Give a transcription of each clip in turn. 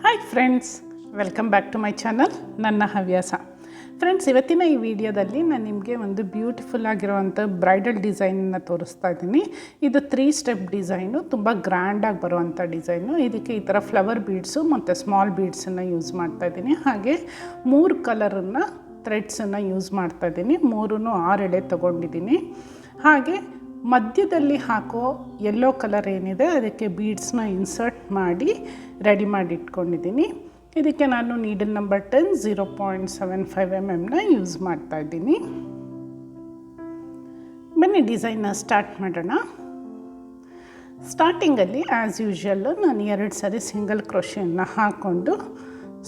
Hi friends, welcome back to my channel. ನನ್ನ ಹವ್ಯಾಸ. Friends, ಇವತ್ತಿನ ಈ ವಿಡಿಯೋದಲ್ಲಿ ನಾನು ನಿಮಗೆ ಒಂದು ಬ್ಯೂಟಿಫುಲ್ ಆಗಿರುವಂಥ ಬ್ರೈಡಲ್ ಡಿಸೈನನ್ನು ತೋರಿಸ್ತಾ ಇದ್ದೀನಿ. ಇದು 3 ಸ್ಟೆಪ್ ಡಿಸೈನು, ತುಂಬ ಗ್ರ್ಯಾಂಡಾಗಿ ಬರುವಂಥ ಡಿಸೈನು. ಇದಕ್ಕೆ ಈ ಥರ ಫ್ಲವರ್ ಬೀಡ್ಸು ಮತ್ತು ಸ್ಮಾಲ್ ಬೀಡ್ಸನ್ನು ಯೂಸ್ ಮಾಡ್ತಾ ಇದ್ದೀನಿ. ಹಾಗೆ 3 ಕಲರನ್ನು ಥ್ರೆಡ್ಸನ್ನು ಯೂಸ್ ಮಾಡ್ತಾ ಇದ್ದೀನಿ. 3 6 ಎಳೆ ತೊಗೊಂಡಿದ್ದೀನಿ. ಹಾಗೆ ಮಧ್ಯದಲ್ಲಿ ಹಾಕೋ ಯೆಲ್ಲೋ ಕಲರ್ ಏನಿದೆ ಅದಕ್ಕೆ ಬೀಡ್ಸ್ನ ಇನ್ಸರ್ಟ್ ಮಾಡಿ ರೆಡಿ ಮಾಡಿ ಇಟ್ಕೊಂಡಿದ್ದೀನಿ. ಇದಕ್ಕೆ ನಾನು ನೀಡಲ್ ನಂಬರ್ 10 0.75 mm ಯೂಸ್ ಮಾಡ್ತಾ ಇದ್ದೀನಿ. ಬನ್ನಿ ಡಿಸೈನ್ನ ಸ್ಟಾರ್ಟ್ ಮಾಡೋಣ. ಸ್ಟಾರ್ಟಿಂಗಲ್ಲಿ ಆ್ಯಸ್ ಯೂಶ್ವಲ್ಲು ನಾನು 2 ಸರಿ ಸಿಂಗಲ್ ಕ್ರೋಶೆಯನ್ನು ಹಾಕ್ಕೊಂಡು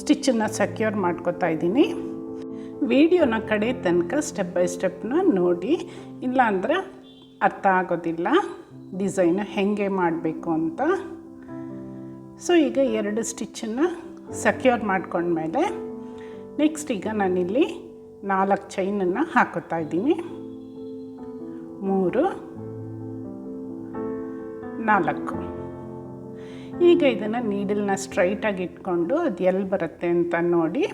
ಸ್ಟಿಚ್ಚನ್ನು ಸೆಕ್ಯೂರ್ ಮಾಡ್ಕೊತಾ ಇದ್ದೀನಿ. ವಿಡಿಯೋನ ಕಡೆ ತನಕ ಸ್ಟೆಪ್ ಬೈ ಸ್ಟೆಪ್ನ ನೋಡಿ, ಇಲ್ಲಾಂದರೆ ಅರ್ಥ ಆಗೋದಿಲ್ಲ ಡಿಸೈನು ಹೇಗೆ ಮಾಡಬೇಕು ಅಂತ. ಸೊ ಈಗ 2 ಸ್ಟಿಚ್ಚನ್ನು ಸೆಕ್ಯೂರ್ ಮಾಡ್ಕೊಂಡ್ಮೇಲೆ ನೆಕ್ಸ್ಟ್ ಈಗ ನಾನಿಲ್ಲಿ 4 ಚೈನನ್ನು ಹಾಕೋತಾ ಇದ್ದೀನಿ. 3 4. ಈಗ ಇದನ್ನು ನೀಡಲ್ನ ಸ್ಟ್ರೈಟಾಗಿ ಇಟ್ಕೊಂಡು ಅದು ಎಲ್ಲಿ ಬರುತ್ತೆ ಅಂತ ನೋಡಿ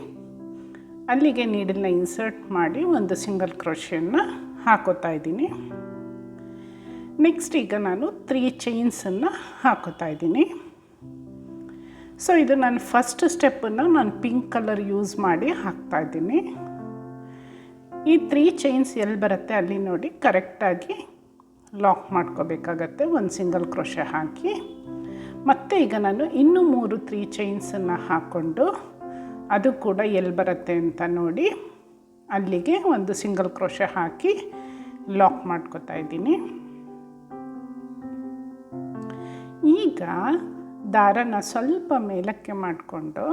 ಅಲ್ಲಿಗೆ ನೀಡಲ್ನ ಇನ್ಸರ್ಟ್ ಮಾಡಿ ಒಂದು ಸಿಂಗಲ್ ಕ್ರೋಶೆಯನ್ನು ಹಾಕೋತಾ ಇದ್ದೀನಿ. ನೆಕ್ಸ್ಟ್ ಈಗ ನಾನು 3 ಚೈನ್ಸನ್ನು ಹಾಕೋತಾ ಇದ್ದೀನಿ. ಸೊ ಇದು ನಾನು ಫಸ್ಟ್ ಸ್ಟೆಪ್ಪನ್ನು ನಾನು ಪಿಂಕ್ ಕಲರ್ ಯೂಸ್ ಮಾಡಿ ಹಾಕ್ತಾಯಿದ್ದೀನಿ. ಈ 3 ಚೈನ್ಸ್ ಎಲ್ಲಿ ಬರುತ್ತೆ ಅಲ್ಲಿ ನೋಡಿ ಕರೆಕ್ಟಾಗಿ ಲಾಕ್ ಮಾಡ್ಕೋಬೇಕಾಗತ್ತೆ ಒಂದು ಸಿಂಗಲ್ ಕ್ರೋಶೆ ಹಾಕಿ. ಮತ್ತು ಈಗ ನಾನು ಇನ್ನೂ 3 ಚೈನ್ಸನ್ನು ಹಾಕ್ಕೊಂಡು ಅದು ಕೂಡ ಎಲ್ಲಿ ಬರುತ್ತೆ ಅಂತ ನೋಡಿ ಅಲ್ಲಿಗೆ ಒಂದು ಸಿಂಗಲ್ ಕ್ರೋಶೆ ಹಾಕಿ ಲಾಕ್ ಮಾಡ್ಕೋತಾ ಇದ್ದೀನಿ. ಈಗ ದಾರನ ಸ್ವಲ್ಪ ಮೇಲಕ್ಕೆ ಮಾಡಿಕೊಂಡು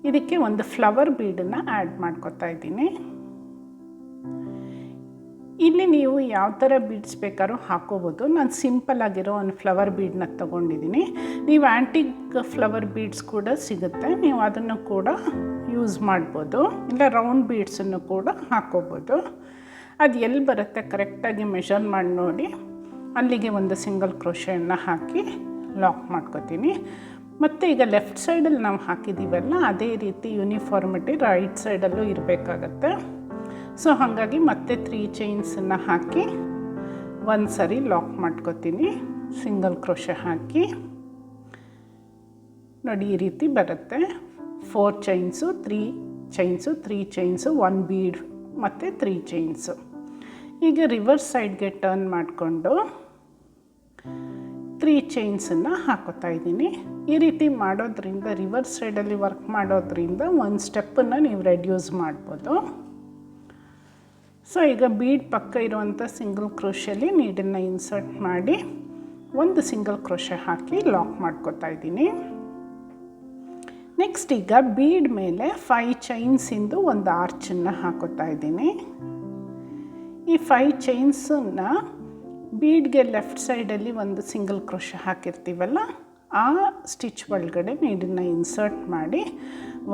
ಇದಕ್ಕೆ ಒಂದು ಫ್ಲವರ್ ಬೀಡನ್ನು ಆ್ಯಡ್ ಮಾಡ್ಕೋತಾ ಇದ್ದೀನಿ. ಇಲ್ಲಿ ನೀವು ಯಾವ ಥರ ಬೀಡ್ಸ್ ಬೇಕಾದ್ರೂ ಹಾಕೋಬೋದು. ನಾನು ಸಿಂಪಲ್ ಆಗಿರೋ ಒಂದು ಫ್ಲವರ್ ಬೀಡನ್ನ ತೊಗೊಂಡಿದ್ದೀನಿ. ನೀವು ಆ್ಯಂಟಿಕ್ ಫ್ಲವರ್ ಬೀಡ್ಸ್ ಕೂಡ ಸಿಗುತ್ತೆ, ನೀವು ಅದನ್ನು ಕೂಡ ಯೂಸ್ ಮಾಡ್ಬೋದು. ಇಲ್ಲ ರೌಂಡ್ ಬೀಡ್ಸನ್ನು ಕೂಡ ಹಾಕೋಬೋದು. ಅದು ಎಲ್ಲಿ ಬರುತ್ತೆ ಕರೆಕ್ಟಾಗಿ ಮೆಷರ್ ಮಾಡಿ ನೋಡಿ ಅಲ್ಲಿಗೆ ಒಂದು ಸಿಂಗಲ್ ಕ್ರೋಶೆಯನ್ನು ಹಾಕಿ ಲಾಕ್ ಮಾಡ್ಕೋತೀನಿ. ಮತ್ತು ಈಗ ಲೆಫ್ಟ್ ಸೈಡಲ್ಲಿ ನಾವು ಹಾಕಿದ್ದೀವಲ್ಲ ಅದೇ ರೀತಿ ಯೂನಿಫಾರ್ಮಿಟಿ ರೈಟ್ ಸೈಡಲ್ಲೂ ಇರಬೇಕಾಗತ್ತೆ. ಸೊ ಹಾಗಾಗಿ ಮತ್ತೆ 3 ಚೈನ್ಸನ್ನು ಹಾಕಿ ಒಂದು ಸರಿ ಲಾಕ್ ಮಾಡ್ಕೋತೀನಿ. ಸಿಂಗಲ್ ಕ್ರೋಶೆ ಹಾಕಿ ನೋಡಿ ಈ ರೀತಿ ಬರುತ್ತೆ. 4 ಚೈನ್ಸು 3 ಚೈನ್ಸು 3 ಚೈನ್ಸು 1 ಬೀಡ್ ಮತ್ತು 3 ಚೈನ್ಸು. ಈಗ ರಿವರ್ಸ್ ಸೈಡ್ಗೆ ಟರ್ನ್ ಮಾಡಿಕೊಂಡು 3 ಚೈನ್ಸನ್ನು ಹಾಕೋತಾ ಇದ್ದೀನಿ. ಈ ರೀತಿ ಮಾಡೋದ್ರಿಂದ ರಿವರ್ಸ್ ಸೈಡಲ್ಲಿ ವರ್ಕ್ ಮಾಡೋದ್ರಿಂದ ಒಂದು ಸ್ಟೆಪ್ಪನ್ನು ನೀವು ರೆಡ್ಯೂಸ್ ಮಾಡ್ಬೋದು. ಸೊ ಈಗ ಬೀಡ್ ಪಕ್ಕ ಇರುವಂಥ ಸಿಂಗಲ್ ಕ್ರೋಶೆಯಲ್ಲಿ ನೀಡನ್ನು ಇನ್ಸರ್ಟ್ ಮಾಡಿ ಒಂದು ಸಿಂಗಲ್ ಕ್ರೋಶೆ ಹಾಕಿ ಲಾಕ್ ಮಾಡ್ಕೋತಾ ಇದ್ದೀನಿ. ನೆಕ್ಸ್ಟ್ ಈಗ ಬೀಡ್ ಮೇಲೆ 5 ಚೈನ್ಸಿಂದು ಒಂದು ಆರ್ಚನ್ನು ಹಾಕೋತಾ ಇದ್ದೀನಿ. ಈ 5 ಚೈನ್ಸನ್ನು ಬೀಡ್ಗೆ ಲೆಫ್ಟ್ ಸೈಡಲ್ಲಿ ಒಂದು ಸಿಂಗಲ್ ಕ್ರೋಶೆ ಹಾಕಿರ್ತೀವಲ್ಲ ಆ ಸ್ಟಿಚ್ ಒಳಗಡೆ ನೀಡನ್ನು ಇನ್ಸರ್ಟ್ ಮಾಡಿ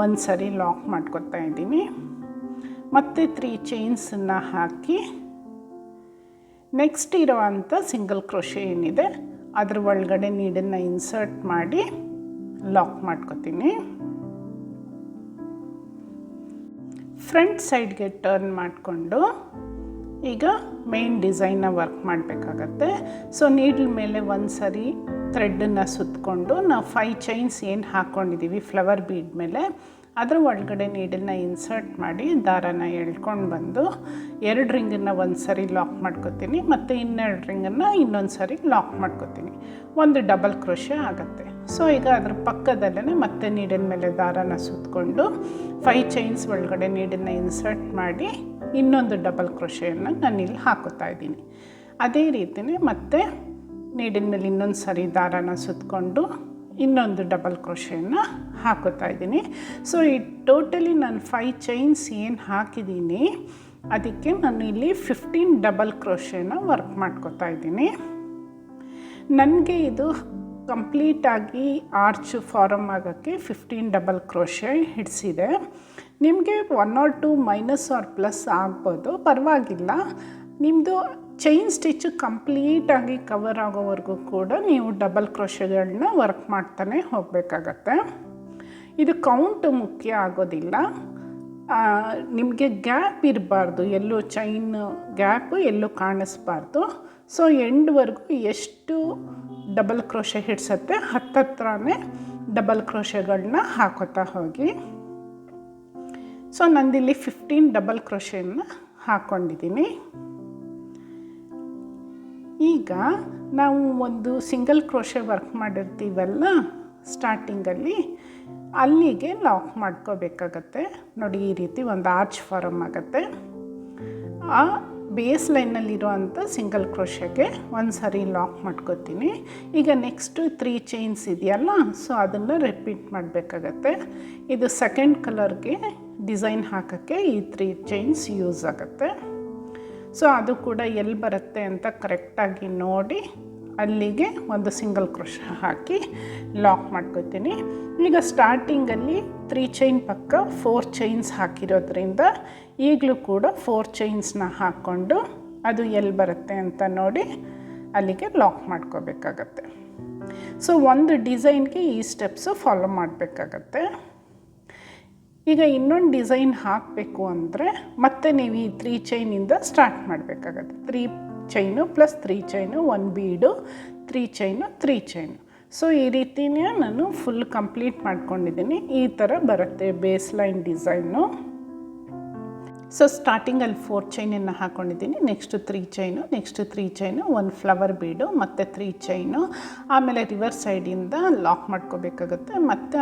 ಒಂದು ಸರಿ ಲಾಕ್ ಮಾಡ್ಕೊತಾ ಇದ್ದೀನಿ. ಮತ್ತು 3 ಚೈನ್ಸನ್ನು ಹಾಕಿ ನೆಕ್ಸ್ಟ್ ಇರೋವಂಥ ಸಿಂಗಲ್ ಕ್ರೋಶೆ ಏನಿದೆ ಅದ್ರ ಒಳಗಡೆ ನೀಡನ್ನು ಇನ್ಸರ್ಟ್ ಮಾಡಿ ಲಾಕ್ ಮಾಡ್ಕೊತೀನಿ. ಫ್ರಂಟ್ ಸೈಡ್ಗೆ ಟರ್ನ್ ಮಾಡಿಕೊಂಡು ಈಗ ಮೇನ್ ಡಿಸೈನ್ನ ವರ್ಕ್ ಮಾಡಬೇಕಾಗತ್ತೆ. ಸೊ ನೀಡಲ್ ಮೇಲೆ ಒಂದು ಸರಿ ಥ್ರೆಡ್ಡನ್ನು ಸುತ್ತಕೊಂಡು ನಾವು 5 ಚೈನ್ಸ್ ಏನು ಹಾಕ್ಕೊಂಡಿದ್ದೀವಿ ಫ್ಲವರ್ ಬೀಡ್ ಮೇಲೆ ಅದರ ಒಳಗಡೆ ನೀಡಲ್ನ ಇನ್ಸರ್ಟ್ ಮಾಡಿ ದಾರನ ಎಳ್ಕೊಂಡು ಬಂದು 2 ರಿಂಗನ್ನು ಒಂದು ಸರಿ ಲಾಕ್ ಮಾಡ್ಕೊತೀನಿ. ಮತ್ತು 2 ರಿಂಗನ್ನು ಇನ್ನೊಂದು ಸರಿ ಲಾಕ್ ಮಾಡ್ಕೊತೀನಿ. ಒಂದು ಡಬಲ್ ಕ್ರೋಶೆ ಆಗುತ್ತೆ. ಸೊ ಈಗ ಅದ್ರ ಪಕ್ಕದಲ್ಲೇ ಮತ್ತೆ ನೀಡಲ್ ಮೇಲೆ ದಾರನ ಸುತ್ತಕೊಂಡು 5 ಚೈನ್ಸ್ ಒಳಗಡೆ ನೀಡಲ್ನ ಇನ್ಸರ್ಟ್ ಮಾಡಿ ಇನ್ನೊಂದು ಡಬಲ್ ಕ್ರೋಶೆಯನ್ನು ನಾನಿಲ್ಲಿ ಹಾಕೋತಾ ಇದ್ದೀನಿ. ಅದೇ ರೀತಿಯೇ ಮತ್ತೆ ನೀಡಿನ ಮೇಲೆ ಇನ್ನೊಂದು ಸರಿ ದಾರನ ಸುತ್ತಕೊಂಡು ಇನ್ನೊಂದು ಡಬಲ್ ಕ್ರೋಶೆಯನ್ನು ಹಾಕೋತಾ ಇದ್ದೀನಿ. ಸೊ ಈ ಟೋಟಲಿ ನಾನು 5 ಚೈನ್ಸ್ ಏನು ಹಾಕಿದ್ದೀನಿ ಅದಕ್ಕೆ ನಾನು ಇಲ್ಲಿ 15 ಡಬಲ್ ಕ್ರೋಶೆನ ವರ್ಕ್ ಮಾಡ್ಕೋತಾ ಇದ್ದೀನಿ. ನನಗೆ ಇದು ಕಂಪ್ಲೀಟಾಗಿ ಆರ್ಚ್ ಫಾರಮ್ ಆಗೋಕ್ಕೆ 15 ಡಬಲ್ ಕ್ರೋಶೆ ಹಿಡಿಸಿದೆ. ನಿಮಗೆ 1 or 2 ಮೈನಸ್ ಆರ್ ಪ್ಲಸ್ ಆಗ್ಬೋದು, ಪರವಾಗಿಲ್ಲ. ನಿಮ್ಮದು ಚೈನ್ ಸ್ಟಿಚ್ ಕಂಪ್ಲೀಟಾಗಿ ಕವರ್ ಆಗೋವರೆಗೂ ಕೂಡ ನೀವು ಡಬಲ್ ಕ್ರೋಶೆಗಳನ್ನ ವರ್ಕ್ ಮಾಡ್ತಾನೆ ಹೋಗಬೇಕಾಗತ್ತೆ. ಇದು ಕೌಂಟ್ ಮುಖ್ಯ ಆಗೋದಿಲ್ಲ, ನಿಮಗೆ ಗ್ಯಾಪ್ ಇರಬಾರ್ದು, ಎಲ್ಲೂ ಚೈನ್ ಗ್ಯಾಪು ಎಲ್ಲೂ ಕಾಣಿಸ್ಬಾರ್ದು. ಸೊ ಎಂಡ್ವರೆಗೂ ಎಷ್ಟು ಡಬಲ್ ಕ್ರೋಶೆ ಹಿಡ್ಸತ್ತೆ ಹತ್ತತ್ರನೇ ಡಬಲ್ ಕ್ರೋಶೆಗಳನ್ನ ಹಾಕೋತಾ ಹೋಗಿ. ಸೊ ನಂದಿಲ್ಲಿ 15 ಡಬಲ್ ಕ್ರೋಶೆಯನ್ನು ಹಾಕ್ಕೊಂಡಿದ್ದೀನಿ. ಈಗ ನಾವು ಒಂದು ಸಿಂಗಲ್ ಕ್ರೋಶೆ ವರ್ಕ್ ಮಾಡಿರ್ತೀವಲ್ಲ ಸ್ಟಾರ್ಟಿಂಗಲ್ಲಿ, ಅಲ್ಲಿಗೆ ಲಾಕ್ ಮಾಡ್ಕೋಬೇಕಾಗತ್ತೆ. ನೋಡಿ, ಈ ರೀತಿ ಒಂದು ಆರ್ಚ್ ಫಾರಮ್ ಆಗುತ್ತೆ. ಆ ಬೇಸ್ ಲೈನಲ್ಲಿರುವಂಥ ಸಿಂಗಲ್ ಕ್ರೋಶೆಗೆ ಒಂದು ಸಾರಿ ಲಾಕ್ ಮಾಡ್ಕೋತೀನಿ. ಈಗ ನೆಕ್ಸ್ಟು 3 ಚೈನ್ಸ್ ಇದೆಯಲ್ಲ, ಸೊ ಅದನ್ನು ರಿಪೀಟ್ ಮಾಡಬೇಕಾಗತ್ತೆ. ಇದು ಸೆಕೆಂಡ್ ಕಲರ್ಗೆ ಡಿಸೈನ್ ಹಾಕೋಕ್ಕೆ ಈ 3 ಚೈನ್ಸ್ ಯೂಸ್ ಆಗುತ್ತೆ. ಸೊ ಅದು ಕೂಡ ಎಲ್ಲಿ ಬರುತ್ತೆ ಅಂತ ಕರೆಕ್ಟಾಗಿ ನೋಡಿ ಅಲ್ಲಿಗೆ ಒಂದು ಸಿಂಗಲ್ ಕ್ರೋಶೆ ಹಾಕಿ ಲಾಕ್ ಮಾಡ್ಕೋತೀನಿ. ಈಗ ಸ್ಟಾರ್ಟಿಂಗಲ್ಲಿ 3 ಚೈನ್ ಪಕ್ಕ 4 ಚೈನ್ಸ್ ಹಾಕಿರೋದ್ರಿಂದ ಈಗಲೂ ಕೂಡ 4 ಚೈನ್ಸ್ನ ಹಾಕ್ಕೊಂಡು ಅದು ಎಲ್ಲಿ ಬರುತ್ತೆ ಅಂತ ನೋಡಿ ಅಲ್ಲಿಗೆ ಲಾಕ್ ಮಾಡ್ಕೋಬೇಕಾಗತ್ತೆ. ಸೊ ಒಂದು ಡಿಸೈನ್ಗೆ ಈ ಸ್ಟೆಪ್ಸು ಫಾಲೋ ಮಾಡಬೇಕಾಗತ್ತೆ. ಈಗ ಇನ್ನೊಂದು ಡಿಸೈನ್ ಹಾಕಬೇಕು ಅಂದರೆ ಮತ್ತೆ ನೀವು ಈ 3 ಚೈನಿಂದ ಸ್ಟಾರ್ಟ್ ಮಾಡಬೇಕಾಗತ್ತೆ. 3 ಚೈನು ಪ್ಲಸ್ 3 ಚೈನು, 1 ಬೀಡು, 3 ಚೈನು, 3 ಚೈನು. ಸೊ ಈ ರೀತಿನೇ ನಾನು ಫುಲ್ ಕಂಪ್ಲೀಟ್ ಮಾಡ್ಕೊಂಡಿದ್ದೀನಿ. ಈ ಥರ ಬರುತ್ತೆ ಬೇಸ್ ಲೈನ್ ಡಿಸೈನು. ಸೊ ಸ್ಟಾರ್ಟಿಂಗಲ್ಲಿ 4 ಚೈನನ್ನು ಹಾಕ್ಕೊಂಡಿದ್ದೀನಿ, next 3 chain, next 3 chain, 1 flower ಬೀಡು, ಮತ್ತು 3 ಚೈನು. ಆಮೇಲೆ ರಿವರ್ಸ್ ಸೈಡಿಂದ ಲಾಕ್ ಮಾಡ್ಕೋಬೇಕಾಗುತ್ತೆ. ಮತ್ತು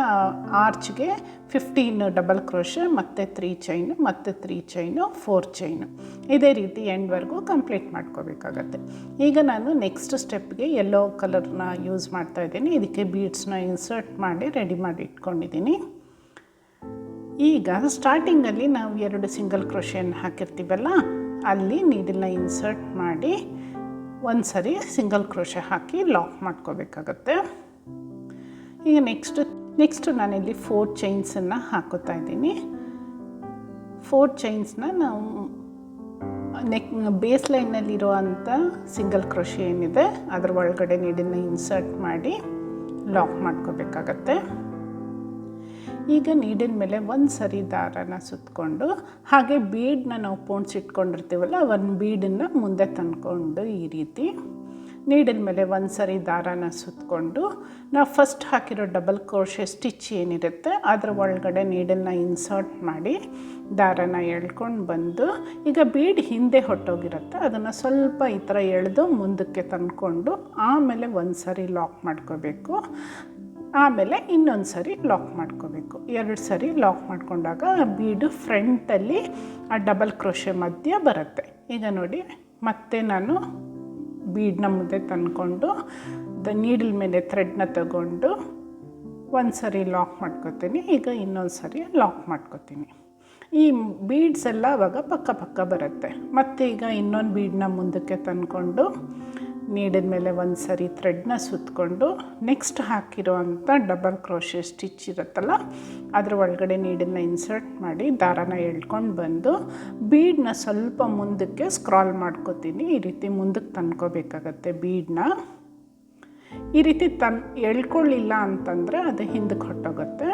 ಆರ್ಚ್ಗೆ 15 ಡಬಲ್ ಕ್ರೋಶೆ, ಮತ್ತು 3 ಚೈನು, ಮತ್ತು 3 ಚೈನು, 4 ಚೈನು. ಇದೇ ರೀತಿ ಎಂಡ್ವರೆಗೂ ಕಂಪ್ಲೀಟ್ ಮಾಡ್ಕೋಬೇಕಾಗತ್ತೆ. ಈಗ ನಾನು ನೆಕ್ಸ್ಟ್ ಸ್ಟೆಪ್ಗೆ ಯೆಲ್ಲೋ ಕಲರ್ನ ಯೂಸ್ ಮಾಡ್ತಾಯಿದ್ದೀನಿ. ಇದಕ್ಕೆ ಬೀಡ್ಸ್ನ ಇನ್ಸರ್ಟ್ ಮಾಡಿ ರೆಡಿ ಮಾಡಿ ಇಟ್ಕೊಂಡಿದ್ದೀನಿ. ಈಗ ಸ್ಟಾರ್ಟಿಂಗಲ್ಲಿ ನಾವು 2 ಸಿಂಗಲ್ ಕ್ರೋಶೆಯನ್ನು ಹಾಕಿರ್ತೀವಲ್ಲ, ಅಲ್ಲಿ ನೀಡಲ್ನ ಇನ್ಸರ್ಟ್ ಮಾಡಿ ಒಂದು ಸರಿ ಸಿಂಗಲ್ ಕ್ರೋಶೆ ಹಾಕಿ ಲಾಕ್ ಮಾಡ್ಕೋಬೇಕಾಗತ್ತೆ. ಈಗ ನೆಕ್ಸ್ಟು ನಾನಿಲ್ಲಿ 4 ಚೈನ್ಸನ್ನು ಹಾಕೋತಾ ಇದ್ದೀನಿ. 4 ಚೈನ್ಸ್ನ ನಾವು ಬೇಸ್ ಲೈನಲ್ಲಿರೋ ಅಂಥ ಸಿಂಗಲ್ ಕ್ರೋಶೆ ಏನಿದೆ ಅದರ ಒಳಗಡೆ ನೀಡಲ್ನ ಇನ್ಸರ್ಟ್ ಮಾಡಿ ಲಾಕ್ ಮಾಡ್ಕೋಬೇಕಾಗತ್ತೆ. ಈಗ ನೀಡಿನ ಮೇಲೆ ಒಂದು ಸರಿ ದಾರನ ಸುತ್ತಕೊಂಡು, ಹಾಗೆ ಬೀಡನ್ನ ನಾವು ಪೋಣಿಸಿಟ್ಕೊಂಡಿರ್ತೀವಲ್ಲ, ಒಂದು ಬೀಡನ್ನು ಮುಂದೆ ತಂದ್ಕೊಂಡು ಈ ರೀತಿ ನೀಡಿನ ಮೇಲೆ ಒಂದು ಸರಿ ದಾರನ ಸುತ್ತಕೊಂಡು ನಾವು ಫಸ್ಟ್ ಹಾಕಿರೋ ಡಬಲ್ ಕ್ರೋಶೆ ಸ್ಟಿಚ್ ಏನಿರುತ್ತೆ ಅದರ ಒಳಗಡೆ ನೀಡಲ್ನ ಇನ್ಸರ್ಟ್ ಮಾಡಿ ದಾರನ ಎಳ್ಕೊಂಡು ಬಂದು, ಈಗ ಬೀಡ್ ಹಿಂದೆ ಹೊಟ್ಟೋಗಿರುತ್ತೆ ಅದನ್ನು ಸ್ವಲ್ಪ ಈ ಥರ ಎಳೆದು ಮುಂದಕ್ಕೆ ತಂದ್ಕೊಂಡು ಆಮೇಲೆ ಒಂದು ಸರಿ ಲಾಕ್ ಮಾಡ್ಕೋಬೇಕು. ಆಮೇಲೆ ಇನ್ನೊಂದು ಸರಿ ಲಾಕ್ ಮಾಡ್ಕೋಬೇಕು. 2 ಸರಿ ಲಾಕ್ ಮಾಡಿಕೊಂಡಾಗ ಬೀಡು ಫ್ರಂಟಲ್ಲಿ ಆ ಡಬಲ್ ಕ್ರೋಶೆ ಮಧ್ಯ ಬರುತ್ತೆ. ಈಗ ನೋಡಿ, ಮತ್ತೆ ನಾನು ಬೀಡನ್ನ ಮುಂದೆ ತಂದ್ಕೊಂಡು ನೀಡಲ್ ಮೇಲೆ ಥ್ರೆಡ್ನ ತಗೊಂಡು ಒಂದು ಸರಿ ಲಾಕ್ ಮಾಡ್ಕೋತೀನಿ. ಈಗ ಇನ್ನೊಂದು ಸರಿ ಲಾಕ್ ಮಾಡ್ಕೋತೀನಿ. ಈ ಬೀಡ್ಸ್ ಎಲ್ಲ ಆವಾಗ ಪಕ್ಕ ಬರುತ್ತೆ. ಮತ್ತು ಈಗ ಇನ್ನೊಂದು ಬೀಡನ್ನ ಮುಂದಕ್ಕೆ ತಂದ್ಕೊಂಡು ನೀಡಿದ ಮೇಲೆ ಒಂದು ಸರಿ ಥ್ರೆಡ್ನ ಸುತ್ತಕೊಂಡು ನೆಕ್ಸ್ಟ್ ಹಾಕಿರೋ ಅಂಥ ಡಬಲ್ ಕ್ರೋಶೆ ಸ್ಟಿಚ್ ಇರುತ್ತಲ್ಲ ಅದ್ರ ಒಳಗಡೆ ನೀಡನ್ನ ಇನ್ಸರ್ಟ್ ಮಾಡಿ ದಾರನ ಎಳ್ಕೊಂಡು ಬಂದು ಬೀಡನ್ನ ಸ್ವಲ್ಪ ಮುಂದಕ್ಕೆ ಸ್ಕ್ರಾಲ್ ಮಾಡ್ಕೋತೀನಿ. ಈ ರೀತಿ ಮುಂದಕ್ಕೆ ತಂದ್ಕೋಬೇಕಾಗತ್ತೆ ಬೀಡನ್ನ. ಈ ರೀತಿ ಎಳ್ಕೊಳ್ಳಿಲ್ಲ ಅಂತಂದರೆ ಅದು ಹಿಂದಕ್ಕೆ ಹೊಟ್ಟೋಗುತ್ತೆ.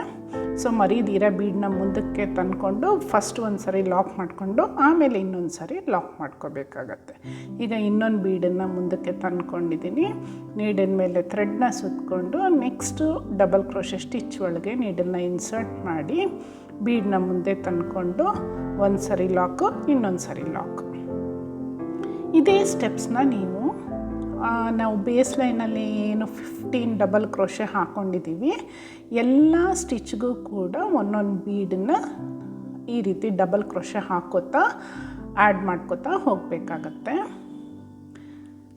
ಸೊ ಮರೀದಿರ ಬೀಡನ್ನ ಮುಂದಕ್ಕೆ ತಂದ್ಕೊಂಡು ಫಸ್ಟ್ ಒಂದು ಸರಿ ಲಾಕ್ ಮಾಡಿಕೊಂಡು ಆಮೇಲೆ ಇನ್ನೊಂದು ಸರಿ ಲಾಕ್ ಮಾಡ್ಕೋಬೇಕಾಗತ್ತೆ. ಈಗ ಇನ್ನೊಂದು ಬೀಡನ್ನು ಮುಂದಕ್ಕೆ ತಂದ್ಕೊಂಡಿದ್ದೀನಿ. ನೀಡಿನ ಮೇಲೆ ಥ್ರೆಡ್ನ ಸುತ್ತಕೊಂಡು ನೆಕ್ಸ್ಟು ಡಬಲ್ ಕ್ರೋಶೆ ಸ್ಟಿಚ್ ಒಳಗೆ ನೀಡನ್ನ ಇನ್ಸರ್ಟ್ ಮಾಡಿ ಬೀಡನ್ನ ಮುಂದೆ ತಂದ್ಕೊಂಡು ಒಂದು ಸರಿ ಲಾಕು ಇನ್ನೊಂದು ಸರಿ ಲಾಕು. ಇದೇ ಸ್ಟೆಪ್ಸ್ನ ನೀವು ನಾವು ಬೇಸ್ ಲೈನಲ್ಲಿ ಏನು 15 ಡಬಲ್ ಕ್ರೋಶೆ ಹಾಕ್ಕೊಂಡಿದ್ದೀವಿ ಎಲ್ಲ ಸ್ಟಿಚ್ಗೂ ಕೂಡ ಒಂದೊಂದು ಬೀಡನ್ನ ಈ ರೀತಿ ಡಬಲ್ ಕ್ರೋಶೆ ಹಾಕೋತಾ ಆ್ಯಡ್ ಮಾಡ್ಕೋತಾ ಹೋಗಬೇಕಾಗತ್ತೆ.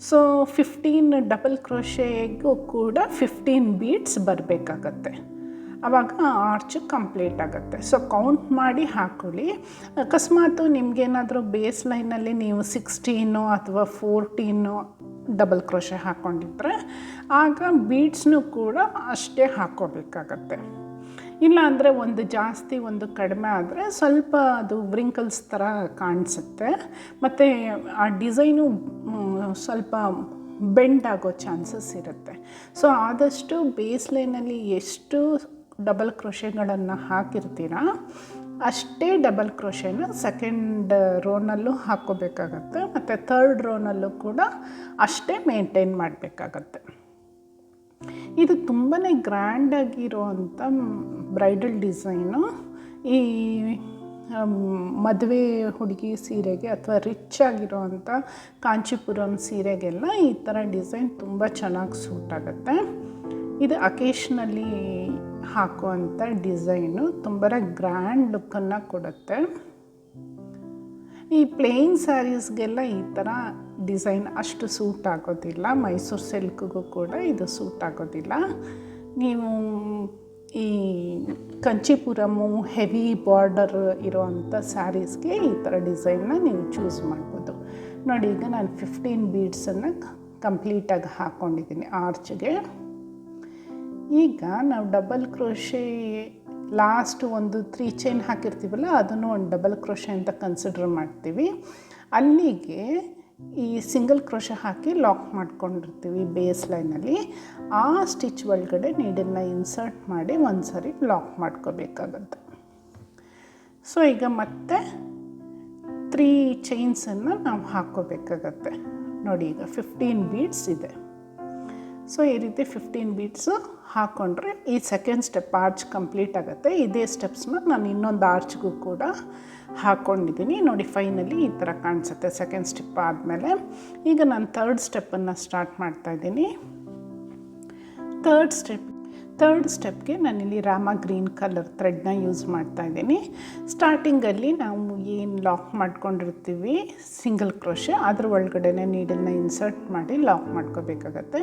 ಸೊ 15 ಡಬಲ್ ಕ್ರೋಶೆಗೂ ಕೂಡ 15 ಬೀಡ್ಸ್ ಬರಬೇಕಾಗತ್ತೆ. ಆವಾಗ ಆರ್ಚ್ ಕಂಪ್ಲೀಟ್ ಆಗುತ್ತೆ. ಸೊ ಕೌಂಟ್ ಮಾಡಿ ಹಾಕ್ಕೊಳ್ಳಿ. ಅಕಸ್ಮಾತು ನಿಮಗೇನಾದರೂ ಬೇಸ್ ಲೈನಲ್ಲಿ ನೀವು 16 ಅಥವಾ 14 ಡಬಲ್ ಕ್ರೋಶೆ ಹಾಕ್ಕೊಂಡಿದ್ರೆ ಆಗ ಬೀಡ್ಸ್ನೂ ಕೂಡ ಅಷ್ಟೇ ಹಾಕ್ಕೋಬೇಕಾಗತ್ತೆ. ಇಲ್ಲ ಅಂದರೆ ಒಂದು ಜಾಸ್ತಿ ಒಂದು ಕಡಿಮೆ ಆದರೆ ಸ್ವಲ್ಪ ಅದು ವ್ರಿಂಕಲ್ಸ್ ಥರ ಕಾಣಿಸುತ್ತೆ, ಮತ್ತು ಆ ಡಿಸೈನು ಸ್ವಲ್ಪ ಬೆಂಡ್ ಆಗೋ ಚಾನ್ಸಸ್ ಇರುತ್ತೆ. ಸೊ ಆದಷ್ಟು ಬೇಸ್ ಲೈನಲ್ಲಿ ಎಷ್ಟು ಡಬಲ್ ಕ್ರೋಶೆಗಳನ್ನು ಹಾಕಿರ್ತೀರ ಅಷ್ಟೇ ಡಬಲ್ ಕ್ರೋಶೆನ ಸೆಕೆಂಡ್ ರೋನಲ್ಲೂ ಹಾಕ್ಕೋಬೇಕಾಗತ್ತೆ, ಮತ್ತು ಥರ್ಡ್ ರೋನಲ್ಲೂ ಕೂಡ ಅಷ್ಟೇ ಮೇಂಟೈನ್ ಮಾಡಬೇಕಾಗತ್ತೆ. ಇದು ತುಂಬಾ ಗ್ರ್ಯಾಂಡಾಗಿರೋವಂಥ ಬ್ರೈಡಲ್ ಡಿಸೈನು. ಈ ಮದುವೆ ಹುಡುಗಿ ಸೀರೆಗೆ ಅಥವಾ ರಿಚ್ ಆಗಿರೋವಂಥ ಕಾಂಚೀಪುರಂ ಸೀರೆಗೆಲ್ಲ ಈ ಥರ ಡಿಸೈನ್ ತುಂಬ ಚೆನ್ನಾಗಿ ಸೂಟ್ ಆಗುತ್ತೆ. ಇದು ಅಕೇಶ್ನಲ್ಲಿ ಹಾಕುವಂಥ ಡಿಸೈನು ತುಂಬ ಗ್ರ್ಯಾಂಡ್ ಲುಕ್ಕನ್ನು ಕೊಡುತ್ತೆ. ಈ ಪ್ಲೇನ್ ಸ್ಯಾರೀಸ್ಗೆಲ್ಲ ಈ ಥರ ಡಿಸೈನ್ ಅಷ್ಟು ಸೂಟ್ ಆಗೋದಿಲ್ಲ, ಮೈಸೂರು ಸಿಲ್ಕ್ಗೂ ಕೂಡ ಇದು ಸೂಟ್ ಆಗೋದಿಲ್ಲ. ನೀವು ಈ ಕಂಚೀಪುರಮು ಹೆವಿ ಬಾರ್ಡರ್ ಇರೋವಂಥ ಸ್ಯಾರೀಸ್ಗೆ ಈ ಥರ ಡಿಸೈನ್ನ ನೀವು ಚೂಸ್ ಮಾಡ್ಬೋದು. ನೋಡಿ, ಈಗ ನಾನು 15 ಬೀಡ್ಸನ್ನು ಕಂಪ್ಲೀಟಾಗಿ ಹಾಕ್ಕೊಂಡಿದ್ದೀನಿ ಆರ್ಚ್ಗೆ. ಈಗ ನಾವು ಡಬಲ್ ಕ್ರೋಶೆ ಲಾಸ್ಟ್ ಒಂದು 3 ಚೈನ್ ಹಾಕಿರ್ತೀವಲ್ಲ, ಅದನ್ನು ಒಂದು ಡಬಲ್ ಕ್ರೋಶೆ ಅಂತ ಕನ್ಸಿಡರ್ ಮಾಡ್ತೀವಿ. ಅಲ್ಲಿಗೆ ಈ ಸಿಂಗಲ್ ಕ್ರೋಶೆ ಹಾಕಿ ಲಾಕ್ ಮಾಡ್ಕೊಂಡಿರ್ತೀವಿ ಬೇಸ್ ಲೈನಲ್ಲಿ. ಆ ಸ್ಟಿಚ್ ಒಳಗಡೆ ನೀಡನ್ನ ಇನ್ಸರ್ಟ್ ಮಾಡಿ ಒಂದು ಸರಿ ಲಾಕ್ ಮಾಡ್ಕೋಬೇಕಾಗತ್ತೆ. ಸೊ ಈಗ ಮತ್ತೆ 3 ಚೈನ್ಸನ್ನು ನಾವು ಹಾಕ್ಕೋಬೇಕಾಗತ್ತೆ. ನೋಡಿ, ಈಗ 15 ಬೀಡ್ಸ್ ಇದೆ. ಸೊ ಈ ರೀತಿ 15 ಬೀಡ್ಸು ಹಾಕ್ಕೊಂಡ್ರೆ ಈ ಸೆಕೆಂಡ್ ಸ್ಟೆಪ್ ಆರ್ಚ್ ಕಂಪ್ಲೀಟ್ ಆಗುತ್ತೆ. ಇದೇ ಸ್ಟೆಪ್ಸ್ನ ನಾನು ಇನ್ನೊಂದು ಆರ್ಚ್ಗೂ ಕೂಡ ಹಾಕ್ಕೊಂಡಿದ್ದೀನಿ. ನೋಡಿ, ಫೈನಲಿ ಈ ಥರ ಕಾಣಿಸುತ್ತೆ ಸೆಕೆಂಡ್ ಸ್ಟೆಪ್ ಆದಮೇಲೆ. ಈಗ ನಾನು ಥರ್ಡ್ ಸ್ಟೆಪ್ಪನ್ನು ಸ್ಟಾರ್ಟ್ ಮಾಡ್ತಾಯಿದ್ದೀನಿ. ಥರ್ಡ್ ಸ್ಟೆಪ್ಗೆ ನಾನಿಲ್ಲಿ ರಾಮ ಗ್ರೀನ್ ಕಲರ್ ಥ್ರೆಡ್ನ ಯೂಸ್ ಮಾಡ್ತಾಯಿದ್ದೀನಿ. ಸ್ಟಾರ್ಟಿಂಗಲ್ಲಿ ನಾವು ಏನು ಲಾಕ್ ಮಾಡ್ಕೊಂಡಿರ್ತೀವಿ ಸಿಂಗಲ್ ಕ್ರೋಶೆ, ಅದ್ರ ಒಳಗಡೆ ನೀಡಲ್ನ ಇನ್ಸರ್ಟ್ ಮಾಡಿ ಲಾಕ್ ಮಾಡ್ಕೋಬೇಕಾಗತ್ತೆ.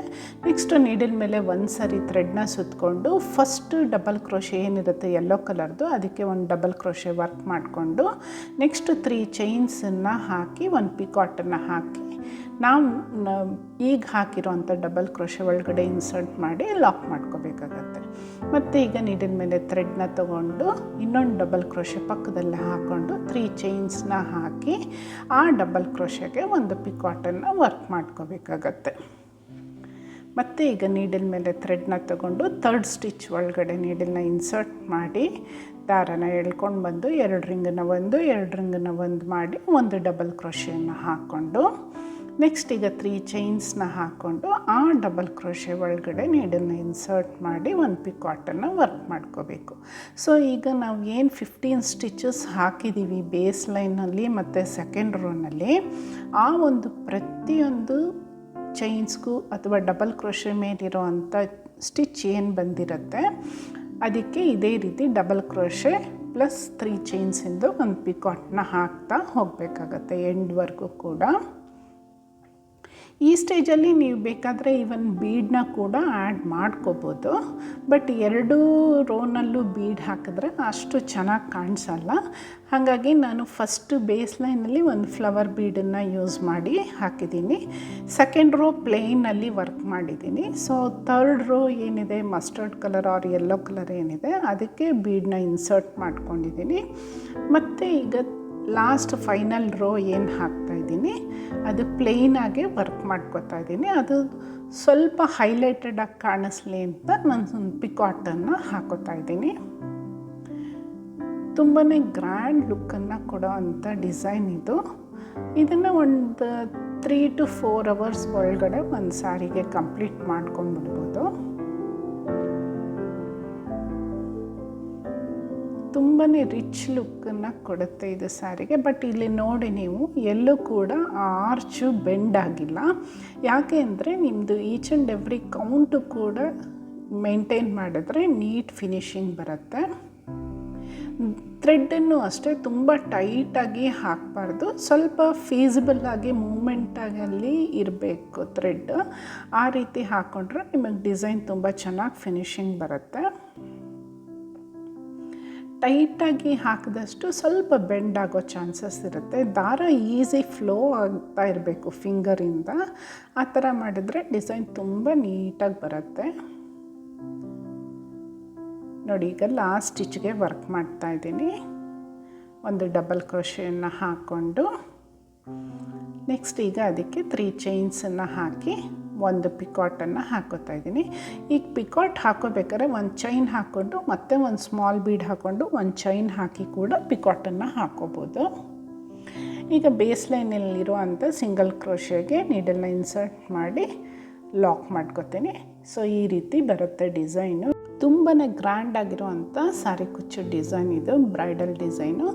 ನೆಕ್ಸ್ಟ್ ನೀಡಲ್ ಮೇಲೆ ಒಂದು ಸರಿ ಥ್ರೆಡ್ನ ಸುತ್ತಕೊಂಡು ಫಸ್ಟ್ ಡಬಲ್ ಕ್ರೋಶೆ ಏನಿರುತ್ತೆ ಯೆಲ್ಲೋ ಕಲರ್ದು, ಅದಕ್ಕೆ ಒಂದು ಡಬಲ್ ಕ್ರೋಶೆ ವರ್ಕ್ ಮಾಡಿಕೊಂಡು ನೆಕ್ಸ್ಟ್ 3 ಚೈನ್ಸನ್ನು ಹಾಕಿ ಒಂದು ಪಿಕಾಟನ್ನು ಹಾಕಿ ನಾವು ಈಗ ಹಾಕಿರೋವಂಥ ಡಬಲ್ ಕ್ರೋಶೆ ಒಳಗಡೆ ಇನ್ಸರ್ಟ್ ಮಾಡಿ ಲಾಕ್ ಮಾಡ್ಕೋಬೇಕಾಗತ್ತೆ. ಮತ್ತು ಈಗ ನೀಡಿನ ಮೇಲೆ ಥ್ರೆಡ್ನ ತೊಗೊಂಡು ಇನ್ನೊಂದು ಡಬಲ್ ಕ್ರೋಶೆ ಪಕ್ಕದಲ್ಲೇ ಹಾಕ್ಕೊಂಡು 3 ಚೈನ್ಸ್ನ ಹಾಕಿ ಆ ಡಬಲ್ ಕ್ರೋಶೆಗೆ ಒಂದು ಪಿಕಾಟನ್ನು ವರ್ಕ್ ಮಾಡ್ಕೋಬೇಕಾಗತ್ತೆ. ಮತ್ತು ಈಗ ನೀಡಲ್ ಮೇಲೆ ಥ್ರೆಡ್ನ ತೊಗೊಂಡು ಥರ್ಡ್ ಸ್ಟಿಚ್ ಒಳಗಡೆ ನೀಡಲ್ನ ಇನ್ಸರ್ಟ್ ಮಾಡಿ ದಾರನ ಎಳ್ಕೊಂಡು ಬಂದು 2 ರಿಂಗನ್ನು ಒಂದು ಮಾಡಿ ಒಂದು ಡಬಲ್ ಕ್ರೋಶೆಯನ್ನು ಹಾಕ್ಕೊಂಡು ನೆಕ್ಸ್ಟ್ ಈಗ 3 ಚೈನ್ಸ್ನ ಹಾಕ್ಕೊಂಡು ಆ ಡಬಲ್ ಕ್ರೋಶೆ ಒಳಗಡೆ ನೀಡನ್ನು ಇನ್ಸರ್ಟ್ ಮಾಡಿ ಒಂದು ಪಿಕಾಟನ್ನು ವರ್ಕ್ ಮಾಡ್ಕೋಬೇಕು. ಸೊ ಈಗ ನಾವು ಏನು 15 ಸ್ಟಿಚಸ್ ಹಾಕಿದ್ದೀವಿ ಬೇಸ್ ಲೈನಲ್ಲಿ ಮತ್ತು ಸೆಕೆಂಡ್ ರೋನಲ್ಲಿ, ಆ ಒಂದು ಪ್ರತಿಯೊಂದು ಚೈನ್ಸ್ಗೂ ಅಥವಾ ಡಬಲ್ ಕ್ರೋಶೆ ಮೇಲಿರೋ ಅಂಥ ಸ್ಟಿಚ್ ಏನು ಬಂದಿರುತ್ತೆ ಅದಕ್ಕೆ ಇದೇ ರೀತಿ ಡಬಲ್ ಕ್ರೋಶೆ ಪ್ಲಸ್ 3 ಚೈನ್ಸಿಂದು ಒಂದು ಪಿಕಾಟನ್ನ ಹಾಕ್ತಾ ಹೋಗಬೇಕಾಗತ್ತೆ ಎಂಡ್ವರೆಗೂ ಕೂಡ. ಈ ಸ್ಟೇಜಲ್ಲಿ ನೀವು ಬೇಕಾದರೆ ಈವನ್ ಬೀಡನ್ನ ಕೂಡ ಆ್ಯಡ್ ಮಾಡ್ಕೋಬೋದು, ಬಟ್ 2 ರೋನಲ್ಲೂ ಬೀಡ್ ಹಾಕಿದ್ರೆ ಅಷ್ಟು ಚೆನ್ನಾಗಿ ಕಾಣಿಸಲ್ಲ. ಹಾಗಾಗಿ ನಾನು ಫಸ್ಟ್ ಬೇಸ್ ಲೈನಲ್ಲಿ ಒಂದು ಫ್ಲವರ್ ಬೀಡನ್ನು ಯೂಸ್ ಮಾಡಿ ಹಾಕಿದ್ದೀನಿ. ಸೆಕೆಂಡ್ ರೋ ಪ್ಲೇನಲ್ಲಿ ವರ್ಕ್ ಮಾಡಿದ್ದೀನಿ. ಸೊ ಥರ್ಡ್ ರೋ ಏನಿದೆ mustard colour or yellow colour ಏನಿದೆ ಅದಕ್ಕೆ ಬೀಡನ್ನ ಇನ್ಸರ್ಟ್ ಮಾಡ್ಕೊಂಡಿದ್ದೀನಿ. ಮತ್ತು ಈಗ ಲಾಸ್ಟ್ ಫೈನಲ್ ರೋ ಏನು ಹಾಕ್ತಾಯಿದ್ದೀನಿ ಅದು ಪ್ಲೇನಾಗೆ ವರ್ಕ್ ಮಾಡ್ಕೊತಾ ಇದ್ದೀನಿ. ಅದು ಸ್ವಲ್ಪ ಹೈಲೈಟೆಡಾಗಿ ಕಾಣಿಸ್ಲಿ ಅಂತ ನಾನು ಒಂದು ಪಿಕಾಟನ್ನು ಹಾಕೋತಾ ಇದ್ದೀನಿ. ತುಂಬಾ ಗ್ರ್ಯಾಂಡ್ ಲುಕ್ಕನ್ನು ಕೊಡೋ ಅಂಥ ಡಿಸೈನ್ ಇದು. ಇದನ್ನು ಒಂದು 3 to 4 hours ಒಳಗಡೆ ಒಂದು ಸ್ಯಾರಿಗೆ ಕಂಪ್ಲೀಟ್ ಮಾಡ್ಕೊಂಡ್ಬಿಡ್ಬೋದು. ತುಂಬಾ ರಿಚ್ ಲುಕ್ಕನ್ನು ಕೊಡುತ್ತೆ ಇದು ಸ್ಯಾರಿಗೆ. ಬಟ್ ಇಲ್ಲಿ ನೋಡಿ ನೀವು ಎಲ್ಲೂ ಕೂಡ ಆ ಆರ್ಚು ಬೆಂಡ್ ಆಗಿಲ್ಲ. ಯಾಕೆ ಅಂದರೆ ನಿಮ್ಮದು ಈಚ್ ಆ್ಯಂಡ್ ಎವ್ರಿ ಕೌಂಟು ಕೂಡ ಮೇಂಟೈನ್ ಮಾಡಿದ್ರೆ ನೀಟ್ ಫಿನಿಶಿಂಗ್ ಬರುತ್ತೆ. ಥ್ರೆಡ್ಡನ್ನು ಅಷ್ಟೇ ತುಂಬ ಟೈಟಾಗಿ ಹಾಕಬಾರ್ದು, ಸ್ವಲ್ಪ ಫೀಸಿಬಲ್ಲಾಗಿ ಮೂಮೆಂಟಾಗಲ್ಲಿ ಇರಬೇಕು ಥ್ರೆಡ್. ಆ ರೀತಿ ಹಾಕ್ಕೊಂಡ್ರೆ ನಿಮಗೆ ಡಿಸೈನ್ ತುಂಬ ಚೆನ್ನಾಗಿ ಫಿನಿಶಿಂಗ್ ಬರುತ್ತೆ. ಟೈಟಾಗಿ ಹಾಕಿದಷ್ಟು ಸ್ವಲ್ಪ ಬೆಂಡ್ ಆಗೋ ಚಾನ್ಸಸ್ ಇರುತ್ತೆ. ದಾರ ಈಸಿ ಫ್ಲೋ ಆಗ್ತಾ ಇರಬೇಕು ಫಿಂಗರಿಂದ. ಆ ಥರ ಮಾಡಿದರೆ ಡಿಸೈನ್ ತುಂಬ ನೀಟಾಗಿ ಬರುತ್ತೆ. ನೋಡಿ ಈಗ ಲಾಸ್ಟ್ ಸ್ಟಿಚ್ಗೆ ವರ್ಕ್ ಮಾಡ್ತಾ ಇದ್ದೀನಿ. ಒಂದು ಡಬಲ್ ಕ್ರೋಶೆಯನ್ನು ಹಾಕ್ಕೊಂಡು ನೆಕ್ಸ್ಟ್ ಈಗ ಅದಕ್ಕೆ 3 ಚೈನ್ಸನ್ನು ಹಾಕಿ ಒಂದು ಪಿಕಾಟನ್ನು ಹಾಕೋತಾ ಇದ್ದೀನಿ. ಈಗ ಪಿಕಾಟ್ ಹಾಕೋಬೇಕಾದ್ರೆ ಒಂದು ಚೈನ್ ಹಾಕ್ಕೊಂಡು ಮತ್ತೆ ಒಂದು ಸ್ಮಾಲ್ ಬೀಡ್ ಹಾಕ್ಕೊಂಡು ಒಂದು ಚೈನ್ ಹಾಕಿ ಕೂಡ ಪಿಕಾಟನ್ನು ಹಾಕೋಬೋದು. ಈಗ ಬೇಸ್ ಲೈನಲ್ಲಿರುವಂಥ ಸಿಂಗಲ್ ಕ್ರೋಶೆಗೆ ನೀಡಲ್ನ ಇನ್ಸರ್ಟ್ ಮಾಡಿ ಲಾಕ್ ಮಾಡ್ಕೋತೀನಿ. ಸೊ ಈ ರೀತಿ ಬರುತ್ತೆ ಡಿಸೈನು. ತುಂಬಾ ಗ್ರ್ಯಾಂಡ್ ಆಗಿರುವಂಥ ಸಾರಿ ಕುಚ್ಚು ಡಿಸೈನ್ ಇದು, ಬ್ರೈಡಲ್ ಡಿಸೈನು.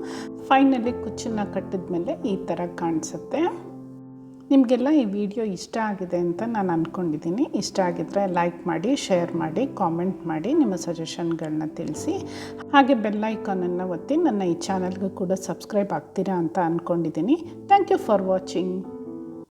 ಫೈನಲಿ ಕುಚ್ಚನ್ನು ಕಟ್ಟಿದ್ಮೇಲೆ ಈ ಥರ ಕಾಣಿಸುತ್ತೆ. ನಿಮಗೆಲ್ಲ ಈ ವಿಡಿಯೋ ಇಷ್ಟ ಆಗಿದೆ ಅಂತ ನಾನು ಅಂದ್ಕೊಂಡಿದ್ದೀನಿ. ಇಷ್ಟ ಆಗಿದ್ದರೆ ಲೈಕ್ ಮಾಡಿ, ಶೇರ್ ಮಾಡಿ, ಕಾಮೆಂಟ್ ಮಾಡಿ, ನಿಮ್ಮ ಸಜೆಷನ್ಗಳನ್ನ ತಿಳಿಸಿ. ಹಾಗೆ ಬೆಲ್ ಐಕಾನನ್ನು ಒತ್ತಿ ನನ್ನ ಈ ಚಾನಲ್ಗೂ ಕೂಡ ಸಬ್ಸ್ಕ್ರೈಬ್ ಆಗ್ತೀರಾ ಅಂತ ಅಂದ್ಕೊಂಡಿದ್ದೀನಿ. Thank you for watching.